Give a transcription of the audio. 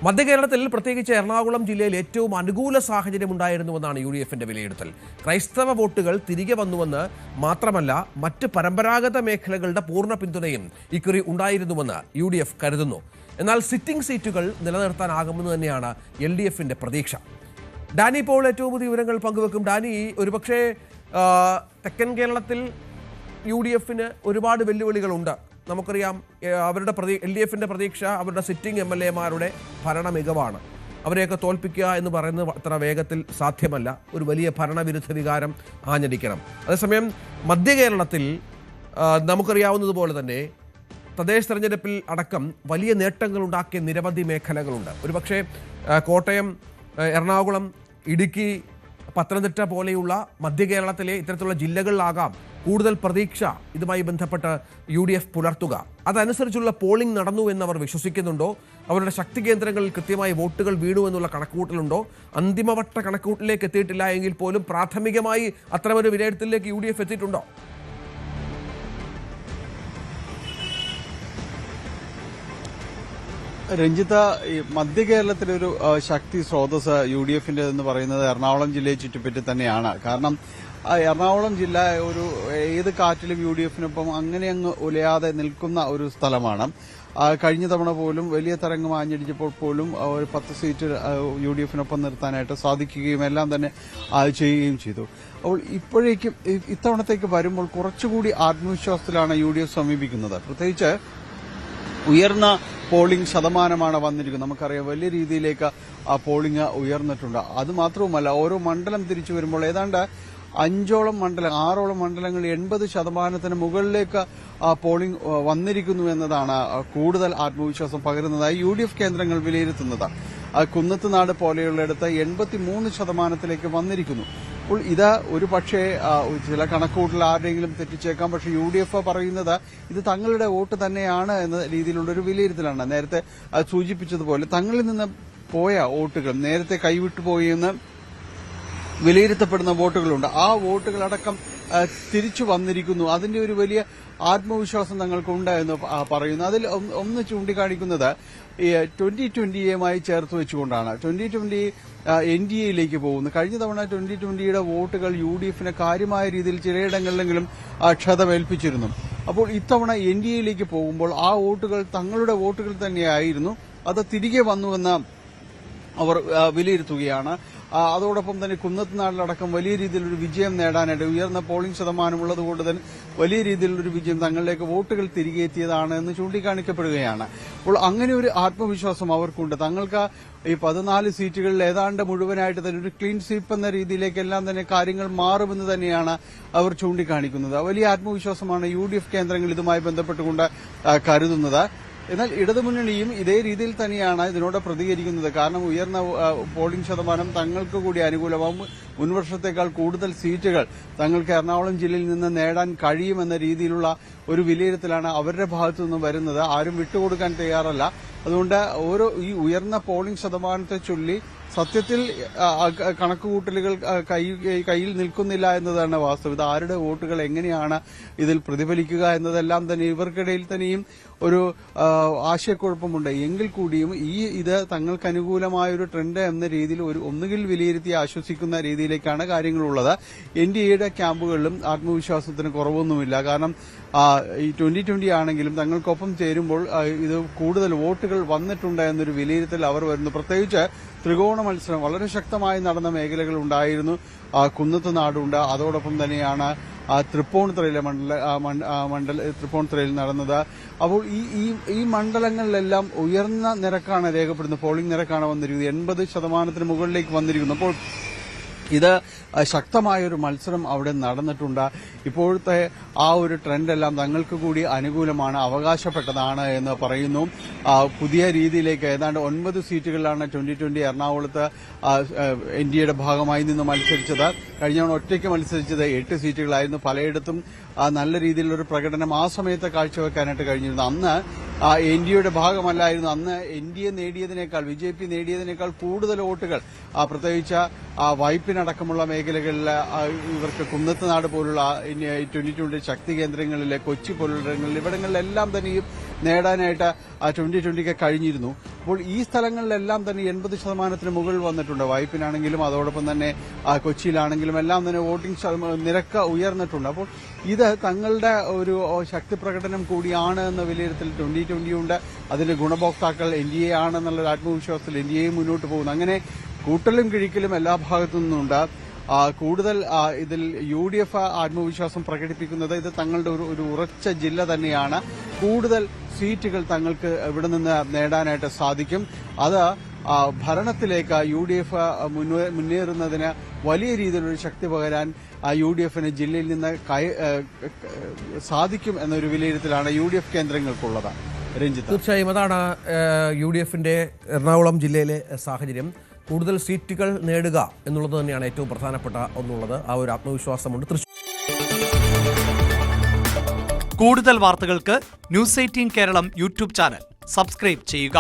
മധ്യകേരളത്തിൽ പ്രത്യേകിച്ച് എറണാകുളം ജില്ലയിൽ ഏറ്റവും അനുകൂല സാഹചര്യമുണ്ടായിരുന്നുവെന്നാണ് UDFന്റെ വിലയിരുത്തൽ. ക്രൈസ്തവ വോട്ടുകൾ തിരികെ വന്നുവെന്ന് മാത്രമല്ല, മറ്റ് പരമ്പരാഗത മേഖലകളുടെ പൂർണ്ണ പിന്തുണയും ഇക്കുറി ഉണ്ടായിരുന്നുവെന്ന് UDF കരുതുന്നു. എന്നാൽ സിറ്റിംഗ് സീറ്റുകൾ നിലനിർത്താനാകുമെന്ന് തന്നെയാണ് LDFന്റെ പ്രതീക്ഷ. ഡാനി പോൾ ഏറ്റവും പുതിയ വിവരങ്ങൾ പങ്കുവെക്കും. ഡാനി, ഒരുപക്ഷെ തെക്കൻ കേരളത്തിൽ UDFന് ഒരുപാട് വെല്ലുവിളികളുണ്ട്. നമുക്കറിയാം, അവരുടെ LDFന്റെ പ്രതീക്ഷ അവരുടെ സിറ്റിംഗ് MLAമാരുടെ ഭരണ മികവാണ്. അവരെയൊക്കെ തോൽപ്പിക്കുക എന്ന് പറയുന്നത് അത്ര വേഗത്തിൽ സാധ്യമല്ല. ഒരു വലിയ ഭരണവിരുദ്ധ വികാരം ആഞ്ഞടിക്കണം. അതേസമയം മധ്യകേരളത്തിൽ നമുക്കറിയാവുന്നതുപോലെ തന്നെ തദ്ദേശ തെരഞ്ഞെടുപ്പിൽ അടക്കം വലിയ നേട്ടങ്ങൾ ഉണ്ടാക്കിയ നിരവധി മേഖലകളുണ്ട്. ഒരുപക്ഷെ കോട്ടയം, എറണാകുളം, ഇടുക്കി, പത്തനംതിട്ട പോലെയുള്ള മധ്യകേരളത്തിലെ ഇത്തരത്തിലുള്ള ജില്ലകളിലാകാം കൂടുതൽ പ്രതീക്ഷ ഇതുമായി ബന്ധപ്പെട്ട് UDF പുലർത്തുക. അതനുസരിച്ചുള്ള പോളിംഗ് നടന്നു എന്നവർ വിശ്വസിക്കുന്നുണ്ടോ? അവരുടെ ശക്തി കേന്ദ്രങ്ങളിൽ കൃത്യമായി വോട്ടുകൾ വീണു എന്നുള്ള കണക്കുകൂട്ടലുണ്ടോ? അന്തിമവട്ട കണക്കുകൂട്ടലിലേക്ക് എത്തിയിട്ടില്ല എങ്കിൽ പോലും പ്രാഥമികമായി അത്തരമൊരു വിലയിരുത്തലിലേക്ക് UDF എത്തിയിട്ടുണ്ടോ? രഞ്ജിത്ത, മധ്യകേരളത്തിലൊരു ശക്തി സ്രോതസ് UDFന്റെ എന്ന് പറയുന്നത് എറണാകുളം ജില്ലയെ ചുറ്റിപ്പറ്റി തന്നെയാണ്. കാരണം എറണാകുളം ജില്ല ഒരു ഏത് കാറ്റിലും UDFനൊപ്പം അങ്ങനെ അങ്ങ് ഉലയാതെ നിൽക്കുന്ന ഒരു സ്ഥലമാണ്. കഴിഞ്ഞ തവണ പോലും വലിയ തരംഗം ആഞ്ഞടിച്ചപ്പോൾ പോലും ഒരു 10 സീറ്റ് UDFനൊപ്പം നിർത്താനായിട്ട് സാധിക്കുകയും എല്ലാം തന്നെ ചെയ്യുകയും ചെയ്തു. അപ്പോൾ ഇപ്പോഴേക്കും ഇത്തവണത്തേക്ക് വരുമ്പോൾ കുറച്ചുകൂടി ആത്മവിശ്വാസത്തിലാണ് UDF സമീപിക്കുന്നത്. പ്രത്യേകിച്ച് ഉയർന്ന പോളിംഗ് ശതമാനമാണ് വന്നിരിക്കുന്നത്. നമുക്കറിയാം, വലിയ രീതിയിലേക്ക് ആ പോളിംഗ് ഉയർന്നിട്ടുണ്ട്. അതുമാത്രവുമല്ല, ഓരോ മണ്ഡലം തിരിച്ചു വരുമ്പോൾ ഏതാണ്ട് 6ഓളം മണ്ഡലങ്ങൾ 80% മുകളിലേക്ക് പോളിംഗ് വന്നിരിക്കുന്നു എന്നതാണ് കൂടുതൽ ആത്മവിശ്വാസം പകരുന്നതായി UDF കേന്ദ്രങ്ങൾ വിലയിരുത്തുന്നത്. കുന്നത്തുനാട് പോലെയുള്ളിടത്ത് 83% വന്നിരിക്കുന്നു. അപ്പോൾ ഇത് ഒരു പക്ഷേ ചില കണക്കുകൂട്ടൽ ആരുടെയെങ്കിലും തെറ്റിച്ചേക്കാം. പക്ഷേ UDF പറയുന്നത് ഇത് തങ്ങളുടെ വോട്ട് തന്നെയാണ് എന്ന രീതിയിലുള്ളൊരു വിലയിരുത്തലാണ്. നേരത്തെ സൂചിപ്പിച്ചതുപോലെ തങ്ങളിൽ നിന്ന് പോയ വോട്ടുകൾ, നേരത്തെ കൈവിട്ടു പോയെന്ന് വിലയിരുത്തപ്പെടുന്ന വോട്ടുകളുണ്ട്. ആ വോട്ടുകളടക്കം തിരിച്ചു വന്നിരിക്കുന്നു. അതിന്റെ ഒരു വലിയ ആത്മവിശ്വാസം തങ്ങൾക്കുണ്ട് എന്ന് പറയുന്നു. അതിൽ ഒന്ന് ചൂണ്ടിക്കാണിക്കുന്നത് 2020യുമായി ചേർത്ത് വെച്ചുകൊണ്ടാണ്. 2020 NDAയിലേക്ക് പോകുന്നു. കഴിഞ്ഞ തവണ 2020യുടെ വോട്ടുകൾ UDFന് കാര്യമായ രീതിയിൽ ചിലയിടങ്ങളിലെങ്കിലും ക്ഷതമേൽപ്പിച്ചിരുന്നു. അപ്പോൾ ഇത്തവണ NDAയിലേക്ക് പോകുമ്പോൾ ആ വോട്ടുകൾ തങ്ങളുടെ വോട്ടുകൾ തന്നെയായിരുന്നു. അത് തിരികെ വന്നുവെന്ന് അവർ വിലയിരുത്തുകയാണ്. അതോടൊപ്പം തന്നെ കുന്നത്തുനാട്ടിലടക്കം വലിയ രീതിയിലൊരു വിജയം നേടാനായിട്ട് ഉയർന്ന പോളിംഗ് ശതമാനമുള്ളതുകൊണ്ട് തന്നെ വലിയ രീതിയിലുള്ളൊരു വിജയം, തങ്ങളിലേക്ക് വോട്ടുകൾ തിരികെ എത്തിയതാണ് എന്ന് ചൂണ്ടിക്കാണിക്കപ്പെടുകയാണ്. അപ്പോൾ അങ്ങനെ ഒരു ആത്മവിശ്വാസം അവർക്കുണ്ട്. തങ്ങൾക്ക് ഈ 14 സീറ്റുകളിൽ ഏതാണ്ട് മുഴുവനായിട്ട് തന്നെ ഒരു ക്ലീൻ സ്വീപ്പ് എന്ന രീതിയിലേക്കെല്ലാം തന്നെ കാര്യങ്ങൾ മാറുമെന്ന് തന്നെയാണ് അവർ ചൂണ്ടിക്കാണിക്കുന്നത്. വലിയ ആത്മവിശ്വാസമാണ് UDF കേന്ദ്രങ്ങൾ ഇതുമായി ബന്ധപ്പെട്ടുകൊണ്ട് കരുതുന്നത്. എന്നാൽ ഇടതുമുന്നണിയും ഇതേ രീതിയിൽ തന്നെയാണ് ഇതിനോട് പ്രതികരിക്കുന്നത്. കാരണം ഉയർന്ന പോളിംഗ് ശതമാനം തങ്ങൾക്ക് കൂടി അനുകൂലമാകും. മുൻവർഷത്തേക്കാൾ കൂടുതൽ സീറ്റുകൾ തങ്ങൾക്ക് എറണാകുളം ജില്ലയിൽ നിന്ന് നേടാൻ കഴിയുമെന്ന രീതിയിലുള്ള ഒരു വിലയിരുത്തലാണ് അവരുടെ ഭാഗത്തു നിന്നും വരുന്നത്. ആരും വിട്ടുകൊടുക്കാൻ തയ്യാറല്ല. അതുകൊണ്ട് ഈ ഉയർന്ന പോളിംഗ് ശതമാനത്തെ ചൊല്ലി സത്യത്തിൽ കണക്കുകൂട്ടലുകൾ കയ്യിൽ നിൽക്കുന്നില്ല എന്നതാണ് വാസ്തവം. ഇത് ആരുടെ വോട്ടുകൾ എങ്ങനെയാണ് ഇതിൽ പ്രതിഫലിക്കുക എന്നതെല്ലാം തന്നെ ഇവർക്കിടയിൽ തന്നെയും ഒരു ആശയക്കുഴപ്പമുണ്ട്. എങ്കിൽ കൂടിയും ഇത് തങ്ങൾക്ക് അനുകൂലമായ ഒരു ട്രെൻഡ് എന്ന രീതിയിൽ ഒന്നുകിൽ വിലയിരുത്തി ആശ്വസിക്കുന്ന രീതിയിലേക്കാണ് കാര്യങ്ങളുള്ളത്. NDAയുടെ ക്യാമ്പുകളിലും ആത്മവിശ്വാസത്തിന് കുറവൊന്നുമില്ല. കാരണം ഈ 2020 ആണെങ്കിലും തങ്ങൾക്കൊപ്പം ചേരുമ്പോൾ ഇത് കൂടുതൽ വോട്ടുകൾ വന്നിട്ടുണ്ട് എന്നൊരു വിലയിരുത്തൽ അവർ വരുന്നു. പ്രത്യേകിച്ച് ത്രികോണ മത്സരം വളരെ ശക്തമായി നടന്ന മേഖലകൾ ഉണ്ടായിരുന്നു. കുന്നത്തുനാടുണ്ട്, അതോടൊപ്പം തന്നെയാണ് തൃപ്പൂണിത്തുറയിലെ തൃപ്പൂണിത്തുറയിൽ നടന്നത്. അപ്പോൾ ഈ മണ്ഡലങ്ങളിലെല്ലാം ഉയർന്ന നിരക്കാണ് രേഖപ്പെടുന്നത്. പോളിംഗ് നിരക്കാണ് വന്നിരിക്കുന്നത്. 80% മുകളിലേക്ക് വന്നിരിക്കുന്നു. അപ്പോൾ ഇത് ശക്തമായൊരു മത്സരം അവിടെ നടന്നിട്ടുണ്ട്. ഇപ്പോഴത്തെ ആ ഒരു ട്രെൻഡെല്ലാം തങ്ങൾക്ക് കൂടി അനുകൂലമാണ്, അവകാശപ്പെട്ടതാണ് എന്ന് പറയുന്നു. പുതിയ രീതിയിലേക്ക് ഏതാണ്ട് 9 സീറ്റുകളിലാണ് 2020 എറണാകുളത്ത് NDAയുടെ ഭാഗമായി നിന്ന് മത്സരിച്ചത്. കഴിഞ്ഞ ഒറ്റയ്ക്ക് മത്സരിച്ചത് 8 സീറ്റുകളായിരുന്നു. പലയിടത്തും നല്ല രീതിയിലുള്ളൊരു പ്രകടനം ആ സമയത്ത് കാഴ്ചവെക്കാനായിട്ട് കഴിഞ്ഞിരുന്നു. അന്ന് NDAയുടെ ഭാഗമല്ലായിരുന്നു. അന്ന് NDA നേടിയതിനേക്കാൾ, BJP നേടിയതിനേക്കാൾ കൂടുതൽ വോട്ടുകൾ പ്രത്യേകിച്ച് വൈപ്പിനടക്കമുള്ള മേഖലകളിൽ ഇവർക്ക് കുന്നത്തുനാട് പോലുള്ള 2020 ശക്തി കേന്ദ്രങ്ങളിലെ കൊച്ചി പോലുള്ള ഇവിടങ്ങളിലെല്ലാം തന്നെയും നേടാനായിട്ട് 2020 കഴിഞ്ഞിരുന്നു. അപ്പോൾ ഈ സ്ഥലങ്ങളിലെല്ലാം തന്നെ 80% മുകളിൽ വന്നിട്ടുണ്ട്. വൈപ്പിനാണെങ്കിലും അതോടൊപ്പം തന്നെ കൊച്ചിയിലാണെങ്കിലും എല്ലാം തന്നെ വോട്ടിംഗ് നിരക്ക് ഉയർന്നിട്ടുണ്ട്. അപ്പോൾ ഇത് തങ്ങളുടെ ഒരു ശക്തി പ്രകടനം കൂടിയാണ് എന്ന വിലയിരുത്തൽ 2020 ഉണ്ട്. അതിന്റെ ഗുണഭോക്താക്കൾ NDA ആണെന്നുള്ള ആത്മവിശ്വാസത്തിൽ NDA മുന്നോട്ട് പോകുന്നു. അങ്ങനെ കൂട്ടലും കിഴിക്കലും എല്ലാ ഭാഗത്തു നിന്നുണ്ട്. കൂടുതൽ ഇതിൽ UDF ആത്മവിശ്വാസം പ്രകടിപ്പിക്കുന്നത് ഇത് തങ്ങളുടെ ഒരു ഉറച്ച ജില്ല തന്നെയാണ്. കൂടുതൽ സീറ്റുകൾ തങ്ങൾക്ക് ഇവിടെ നിന്ന് നേടാനായിട്ട് സാധിക്കും. അത് ഭരണത്തിലേക്ക് UDF മുന്നേറുന്നതിന് വലിയ രീതിയിലൊരു ശക്തി പകരാൻ UDFന് ജില്ലയിൽ നിന്ന് സാധിക്കും എന്നൊരു വിലയിരുത്തലാണ് UDF കേന്ദ്രങ്ങൾക്കുള്ളത്. രഞ്ജിത്ത്, തീർച്ചയായും അതാണ് UDFന്റെ എറണാകുളം ജില്ലയിലെ സാഹചര്യം. കൂടുതൽ സീറ്റുകൾ നേടുക എന്നുള്ളത് തന്നെയാണ് ഏറ്റവും പ്രധാനപ്പെട്ട ഒന്നുള്ളത്. ആ ഒരു ആത്മവിശ്വാസമുണ്ട്. കൂടുതൽ വാർത്തകൾക്ക് News 18 Keralam YouTube channel subscribe ചെയ്യുക.